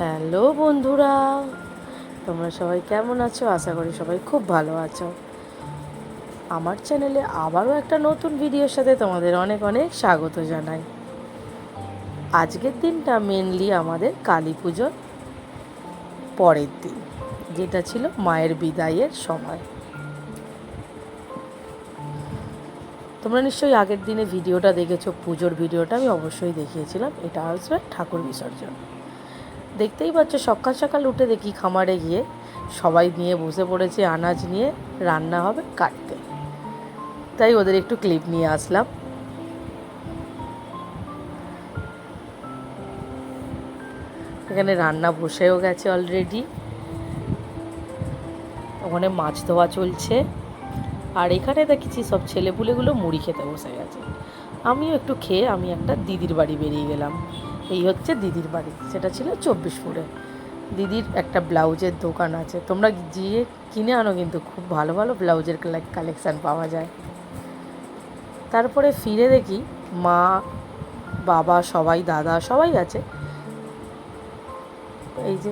Hello বন্ধুরা, তোমরা সবাই কেমন আছো? আশা করি সবাই খুব ভালো আছো। আমার চ্যানেলে আবারও একটা নতুন ভিডিওর সাথে তোমাদের অনেক অনেক স্বাগত জানাই। আজকের দিনটা মেনলি আমাদের কালী পুজোর পরের দিন, যেটা ছিল মায়ের বিদায়ের সময়। তোমরা নিশ্চয়ই আগের দিনে ভিডিওটা দেখেছো, পুজোর ভিডিওটা আমি অবশ্যই দেখিয়েছিলাম। এটা আসবে ঠাকুর বিসর্জন। দেখতেই পাচ্ছ, সকাল সকাল উঠে দেখি খামারে গিয়ে সবাই নিয়ে বসে পড়েছে আনাজ নিয়ে, রান্না হবে কাটতে। তাই ওদের একটু ক্লিপ নিয়ে আসলাম। এখানে রান্না বসেও গেছে অলরেডি, ওখানে মাছ ধোয়া চলছে। আর এখানে দেখছি সব ছেলেপুলেগুলো মুড়ি খেতে বসে গেছে। আমিও একটু খেয়ে আমি একটা দিদির বাড়ি বেরিয়ে গেলাম। এই হচ্ছে দিদির বাড়ি, সেটা ছিল 24পুরে। দিদির একটা ব্লাউজের দোকান আছে, তোমরা গিয়ে কিনে আনো, কিন্তু খুব ভালো ভালো ব্লাউজের কালেকশান পাওয়া যায়। তারপরে ফিরে দেখি মা, বাবা, সবাই, দাদা সবাই আছে। এই যে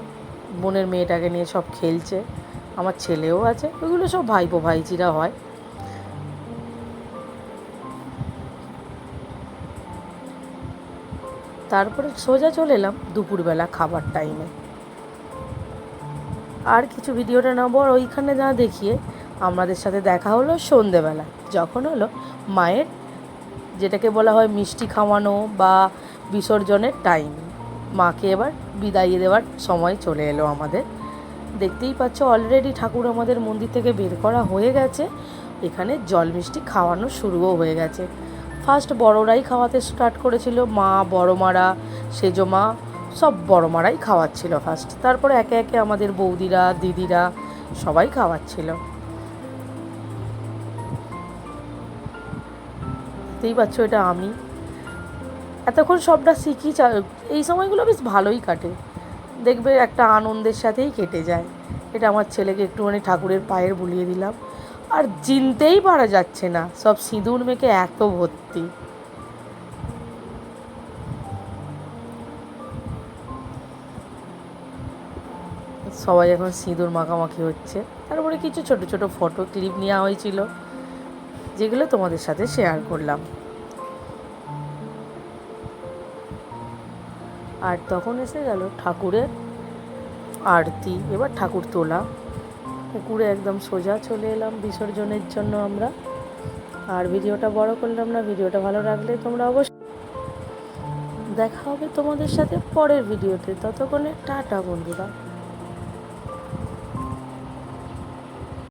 বোনের মেয়েটাকে নিয়ে সব খেলছে, আমার ছেলেও আছে। ওইগুলো সব ভাইপো ভাইজিরা হয়। তারপরে সোজা চলে এলাম দুপুরবেলা খাবার টাইমে। আর কিছু ভিডিওটা নেবো, আর ওইখানে যা দেখিয়ে আমাদের সাথে দেখা হলো সন্ধেবেলা, যখন হলো মায়ের, যেটাকে বলা হয় মিষ্টি খাওয়ানো বা বিসর্জনের টাইম। মাকে এবার বিদায় দেওয়ার সময় চলে এলো আমাদের। দেখতেই পাচ্ছ অলরেডি ঠাকুর আমাদের মন্দির থেকে বের করা হয়ে গেছে। এখানে জল মিষ্টি খাওয়ানো শুরুও হয়ে গেছে। ফার্স্ট বড়রাই খাওয়াতে স্টার্ট করেছিল, মা, বড় মারা, সেজো মা, সব বড় মারাই খাওয়াচ্ছিল ফার্স্ট। তারপরে একে একে আমাদের বৌদিরা, দিদিরা সবাই খাওয়াচ্ছিল। দেখতেই পাচ্ছ এটা আমি। এতক্ষণ সবটা শিখি, এই সময়গুলো বেশ ভালোই কাটে, দেখবে একটা আনন্দের সাথেই কেটে যায়। এটা আমার ছেলেকে একটুখানি ঠাকুরের পায়ের বুলিয়ে দিলাম, আর চিনতেই পারা যাচ্ছে না, সব সিঁদুর মেখে এত ভর্তি। সবাই এখন সিঁদুর মাখামাখি হচ্ছে। তারপরে কিছু ছোট ছোট ফটো ক্লিপ নেওয়া হয়েছিল, যেগুলো তোমাদের সাথে শেয়ার করলাম। আর তখন এসে গেল ঠাকুরের আরতি। এবার ঠাকুর তোলা, পুকুরে একদম সোজা চলে এলাম বিসর্জনের জন্য আমরা। আর ভিডিওটা বড় করলাম না, ভিডিওটা ভালো লাগলে তোমরা অবশ্যই দেখা হবে তোমাদের সাথে পরের ভিডিওতে। ততক্ষণে টাটা বন্ধুরা।